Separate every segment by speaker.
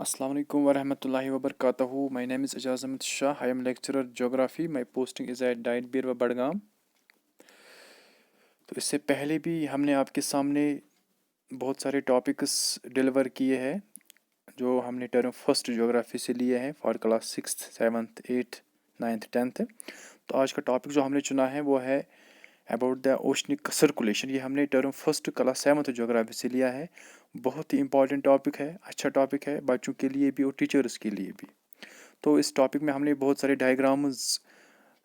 Speaker 1: Assalamu alaikum warahmatullahi wabarakatuh. My name is Ijaz Ahmed Shah. I am lecturer geography. My posting is at Diet Birwa Badgam. तो इससे पहले भी हमने आपके सामने बहुत सारे टॉपिक्स डिलीवर किए हैं जो हमने टर्म फर्स्ट ज्योग्राफी से लिए हैं for class 6th 7th 8th 9th 10th। तो आज का टॉपिक जो हमने चुना है वो है अबाउट द ओशनिक सर्कुलेशन। ये हमने term first class 7th geography से लिया है। बहुत ही इंपॉर्टेंट टॉपिक है, अच्छा टॉपिक है बच्चों के लिए भी और टीचर्स के लिए भी। तो इस टॉपिक में हमने बहुत सारे डायग्राम्स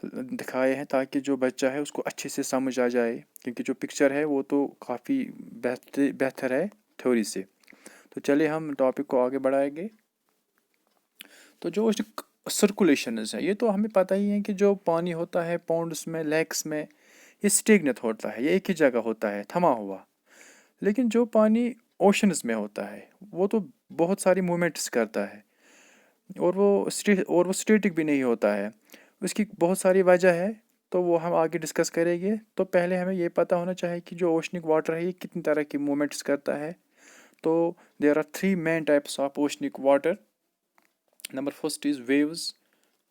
Speaker 1: दिखाए हैं ताकि जो बच्चा है उसको अच्छे से समझ आ जाए, क्योंकि जो पिक्चर है वो तो काफ़ी बेहतर है थ्योरी से। तो चलिए हम टॉपिक को आगे बढ़ाएंगे। तो जो सर्कुलेशन है ये तो हमें पता ही है कि जो पानी होता है पॉन्ड्स में लेक्स में ये स्टेगनेट होता है, ये एक ही जगह होता है थमा हुआ। लेकिन जो पानी ओशंस में होता है वो तो बहुत सारी मूवमेंट्स करता है और वो स्टेटिक भी नहीं होता है। उसकी बहुत सारी वजह है, तो वो हम आगे डिस्कस करेंगे। तो पहले हमें ये पता होना चाहिए कि जो ओशनिक वाटर है ये कितनी तरह की मूवमेंट्स करता है। तो there are 3 main types of oceanic water. Number first is waves,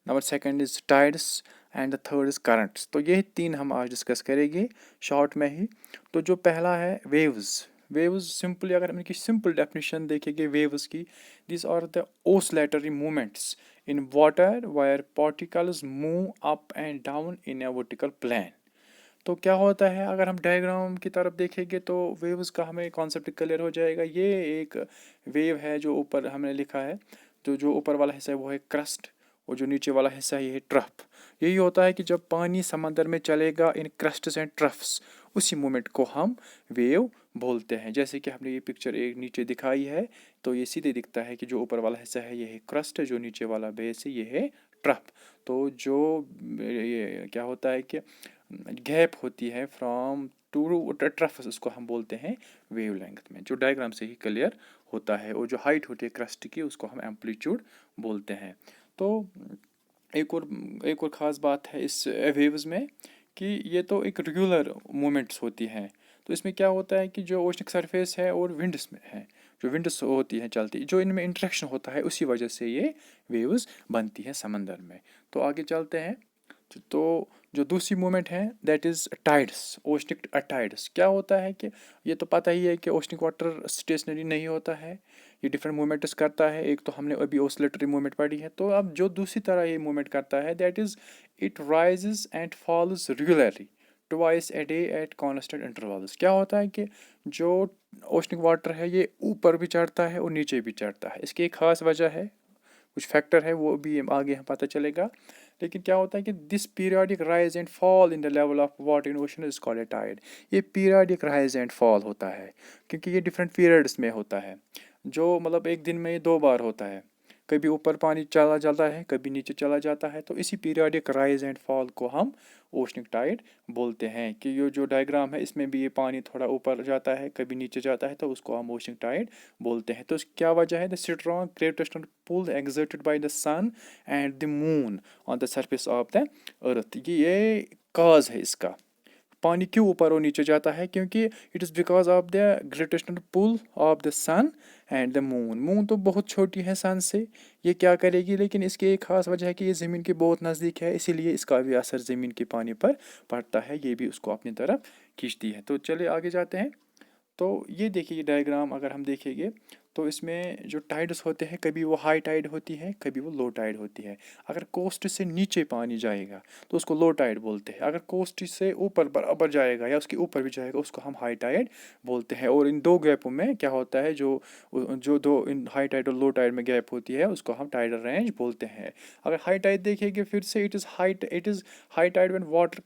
Speaker 1: number second is tides and the third is currents. तो ये तीन हम आज डिस्कस करेंगे शॉर्ट में ही। तो जो पहला है वेव्स। वेव्स सिंपली अगर हम इनकी सिंपल डेफिनेशन देखेंगे वेव्स की, these are the oscillatory movements in water where particles move up and down in a vertical plane। तो क्या होता है अगर हम डायग्राम की तरफ देखेंगे तो वेव्स का हमें कॉन्सेप्ट क्लियर हो जाएगा। ये एक वेव है जो ऊपर हमने लिखा है, तो जो ऊपर वाला हिस्सा है वो है क्रस्ट और जो नीचे वाला हिस्सा है ये है ट्रफ। यही होता है कि जब पानी समंदर में चलेगा इन क्रस्ट्स एंड ट्रफ्स, उसी मोमेंट को हम वेव बोलते हैं। जैसे कि हमने ये पिक्चर एक नीचे दिखाई है, तो ये सीधे दिखता है कि जो ऊपर वाला हिस्सा है ये है क्रस्ट, जो नीचे वाला बेस है ये है ट्रफ। तो जो ये क्या होता है कि गैप होती है फ्रॉम टू ट्रफ, उसको हम बोलते हैं वेवलेंथ में, जो डायग्राम से ही क्लियर होता है। और जो हाइट होती है क्रस्ट की उसको हम एम्पलीट्यूड बोलते हैं। तो एक और एक और ख़ास बात है इस वेव्स में कि ये तो एक रेगुलर मूवमेंट्स होती हैं। तो इसमें क्या होता है कि जो ओशनिक सरफेस है और विंड्स में है, जो विंड्स होती हैं चलती, जो इनमें इंटरेक्शन होता है उसी वजह से ये वेव्स बनती है समंदर में। तो आगे चलते हैं। तो जो दूसरी मूवमेंट है that is tides, oceanic tides. क्या होता है कि ये तो पता ही है कि ओशनिक वाटर स्टेशनरी नहीं होता है, ये डिफरेंट मूवमेंट्स करता है। एक तो हमने अभी ओसिलेटरी मूवमेंट पढ़ी है, तो अब जो दूसरी तरह ये मूवमेंट करता है that is it rises and falls regularly twice a day at constant intervals. क्या होता है कि जो ओशनिक वाटर है ये ऊपर भी चढ़ता है और नीचे भी चढ़ता है। इसकी एक खास वजह है, कुछ फैक्टर है, वो भी आगे हम पता चलेगा। लेकिन क्या होता है कि this periodic rise and fall in the level of water in ocean is called a tide. ये पीरियडिक राइज एंड फॉल होता है क्योंकि ये डिफरेंट पीरियड्स में होता है। जो मतलब एक दिन में ये 2 बार होता है, कभी ऊपर पानी चला जाता है कभी नीचे चला जाता है। तो इसी पीरियडिक राइज एंड फॉल को हम ओशनिक टाइड बोलते हैं। कि ये जो डायग्राम है इसमें भी ये पानी थोड़ा ऊपर जाता है कभी नीचे जाता है, तो उसको हम ओशनिक टाइड बोलते हैं। तो क्या वजह है? The strong gravitational pull exerted by the sun and the moon on the surface of the earth. ये काज है इसका, पानी क्यों ऊपर और नीचे जाता है, क्योंकि it is because of the gravitational pull of the sun and the moon. Moon तो बहुत छोटी है सन से, ये क्या करेगी, लेकिन इसकी एक खास वजह है कि ये ज़मीन के बहुत नज़दीक है, इसीलिए इसका भी असर ज़मीन के पानी पर पड़ता है, ये भी उसको अपनी तरफ खींचती है। तो चलिए आगे जाते हैं। तो ये देखिए ये डायग्राम अगर हम देखेंगे तो इसमें जो टाइड्स होते हैं कभी वो हाई टाइड होती है कभी वो लो टाइड होती है। अगर कोस्ट से नीचे पानी जाएगा तो उसको लो टाइड बोलते हैं, अगर कोस्ट से ऊपर बराबर जाएगा या उसके ऊपर भी जाएगा उसको हम हाई टाइड बोलते हैं। और इन दो गैपों में क्या होता है, जो जो दो इन हाई टाइड और लो टाइड में गैप होती है उसको हम टाइडल रेंज बोलते हैं। अगर हाई टाइड देखेंगे फिर से it is high tide when water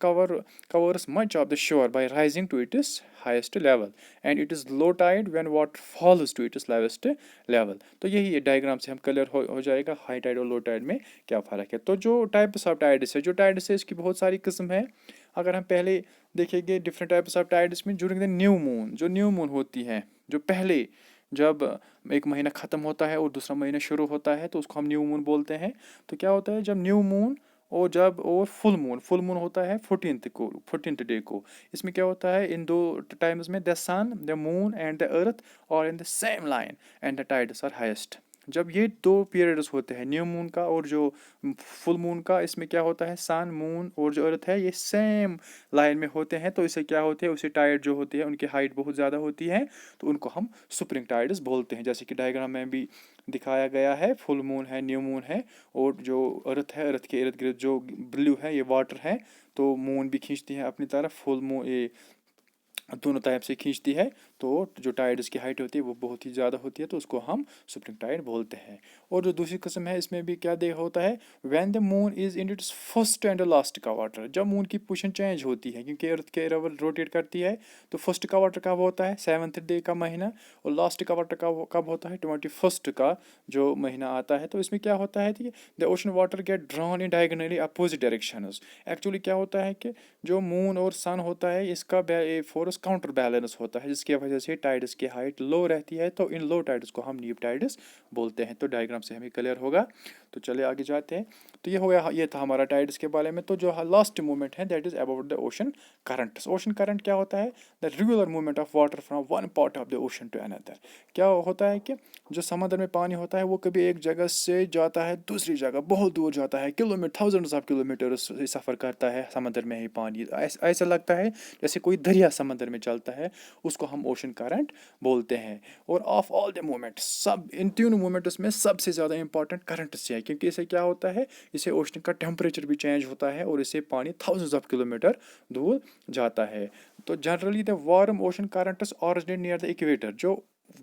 Speaker 1: covers much of the shore by rising to its highest level and it is low tide when water falls to its lowest level। तो यही diagram से हम clear हो जाएगा high Tide और low tide में क्या फ़र्क है। तो जो टाइप्स ऑफ टाइड्स है, जो टाइड्स है इसकी बहुत सारी किस्म है। अगर हम पहले देखेंगे डिफरेंट टाइप्स ऑफ टाइड्स में ड्यूरिंग द न्यू मून, जो न्यू मून होती है, जो पहले जब एक महीना ख़त्म होता है और दूसरा महीना शुरू होता है तो उसको हम न्यू मून बोलते हैं। तो क्या होता है जब न्यू मून और फुल मून होता है 14th डे को, इसमें क्या होता है इन दो टाइम्स में the sun the moon and the earth और in the same line and the tides are highest. जब ये दो पीरियड्स होते हैं, न्यू मून का और जो फुल मून का, इसमें क्या होता है, सन मून और जो अर्थ है ये सेम लाइन में होते हैं, तो इससे क्या होते हैं, उससे टाइड जो होती है उनकी हाइट बहुत ज़्यादा होती है, तो उनको हम स्प्रिंग टाइड्स बोलते हैं। जैसे कि डायग्राम में भी दिखाया गया है, फुल मून है, न्यू मून है, और जो अर्थ है, अर्थ के इर्द गिर्द जो ब्लू है ये वाटर है, तो मून भी खींचती है अपनी तरफ, फुल मून ये दोनों टाइप से खींचती है, तो जो टाइड्स की हाइट होती है वो बहुत ही ज़्यादा होती है, तो उसको हम स्प्रिंग टाइड बोलते हैं। और जो दूसरी किस्म है, इसमें भी क्या दे होता है, when the moon is in its first and last का वाटर, जब मून की पोजीशन चेंज होती है क्योंकि अर्थ के अराउंड रोटेट करती है, तो फर्स्ट का वाटर कब होता है, 7th डे का महीना, और लास्ट का वाटर कब होता है, 21st का जो महीना आता है। तो इसमें क्या होता है कि the ocean water get drawn in diagonally opposite directions. Actually क्या होता है कि जो मून और सन होता है इसका फोर्स काउंटर बैलेंस होता है, जिसकी वजह से टाइड्स की हाइट लो रहती है, तो इन लो टाइड्स को हम नीप टाइड्स बोलते हैं। तो डायग्राम से हमें क्लियर होगा। तो चलिए आगे जाते हैं। तो ये हो गया, ये था हमारा टाइड्स के बारे में। तो जो लास्ट मूवमेंट है that is about the ocean currents. Ocean current क्या होता है, the regular movement of water from one part of the ocean to another. क्या होता है कि जो समंदर में पानी होता है वो कभी एक जगह से जाता है दूसरी जगह, बहुत दूर जाता है, किलोमीटर, थाउजेंड्स ऑफ किलोमीटर सफ़र करता है समंदर में ही पानी। ऐसा लगता है जैसे कोई दरिया समंदर में चलता है, उसको हम ओशन करंट बोलते हैं। और ऑफ ऑल द मूवमेंट, सब इन तीनों मूवमेंट्स में सबसे ज़्यादा इंपॉर्टेंट करंट से है, क्योंकि इससे क्या होता है, इससे ओशन का टेम्परेचर भी चेंज होता है और इससे पानी थाउजेंड्स ऑफ किलोमीटर दूर जाता है। तो generally the warm ocean currents originate near the equator. जो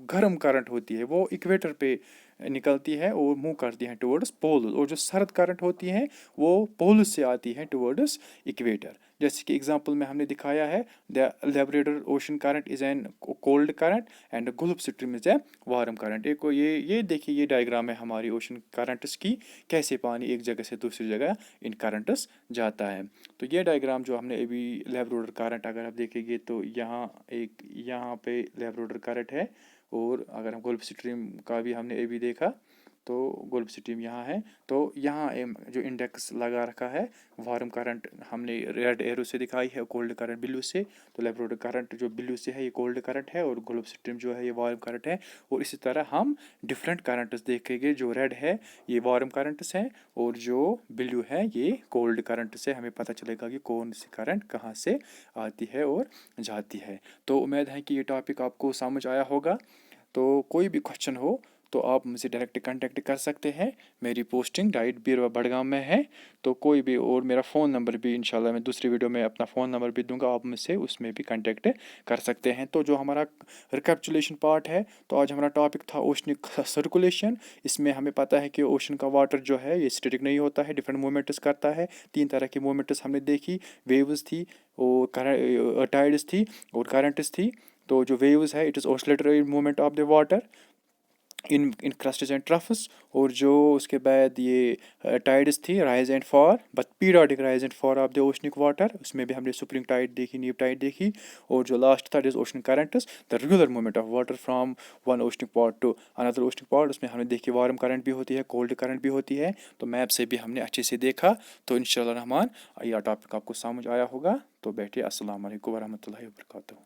Speaker 1: गर्म करंट होती है वो इक्वेटर पे निकलती है और मूव करती हैं टुवर्ड्स पोल, और जो सर्द करंट होती हैं वो पोल से आती हैं टुवर्ड्स इक्वेटर। जैसे कि एग्जांपल में हमने दिखाया है, the Labrador ocean current is an cold current and gulf stream is a warm current. एक को ये देखिए, ये डायग्राम है हमारी ओशन करंट्स की, कैसे पानी एक जगह से दूसरी जगह इन करंट्स जाता है। तो ये डायग्राम जो हमने अभी लेब्राडोर करंट अगर आप देखेंगे तो यहाँ पे लेब्राडोर करंट है, और अगर हम गल्फ स्ट्रीम का भी हमने अभी देखा तो गल्फ स्ट्रीम यहाँ है। तो यहाँ जो इंडेक्स लगा रखा है, वार्म करंट हमने रेड एरो से दिखाई है, कोल्ड करंट ब्लू से। तो लेब्राडोर करंट जो ब्लू से है ये कोल्ड करंट है, और गल्फ स्ट्रीम जो है ये वार्म करंट है। और इसी तरह हम डिफरेंट करंट्स देखेंगे, जो रेड है ये वार्म करंट्स हैं, और जो ब्लू है ये कोल्ड करंट से। हमें पता चलेगा कि कौन सी करंट कहाँ से आती है और जाती है। तो उम्मीद है कि ये टॉपिक आपको समझ आया होगा। तो कोई भी क्वेश्चन हो तो आप मुझे डायरेक्ट कांटेक्ट कर सकते हैं। मेरी पोस्टिंग डाइट बीरवा बड़गाम में है, तो कोई भी, और मेरा फ़ोन नंबर भी इंशाल्लाह मैं दूसरी वीडियो में अपना फ़ोन नंबर भी दूंगा, आप मुझसे उसमें भी कांटेक्ट कर सकते हैं। तो जो हमारा रिकैप्चुलेशन पार्ट है, तो आज हमारा टॉपिक था ओशनिक सर्कुलेशन। इसमें हमें पता है कि ओशन का वाटर जो है ये स्टैटिक नहीं होता है, डिफरेंट मूवमेंट्स करता है। 3 तरह की मूवमेंट्स हमने देखी, वेव्स थी और टाइड्स थी और करंट्स थी। तो जो वेव्स है it is oscillatory movement of the water in crusts and troughs, और जो उसके बाद ये टाइड्स थी, rise and fall, but periodic rise and fall of the oceanic water, उसमें भी हमने स्प्रिंग टाइड देखी, नीप टाइड देखी। और जो लास्ट था is ocean currents, the regular movement of water from one oceanic part to another oceanic part. उसमें हमने देखी वार्म करंट भी होती है, कोल्ड करंट भी होती है। तो मैप से भी हमने अच्छे से देखा। तो इंशाअल्लाह रहमान यह टॉपिक आपको समझ आया होगा। तो बैठिए, अस्सलाम वालेकुम वरहमतुल्लाहि वबरकातुहू।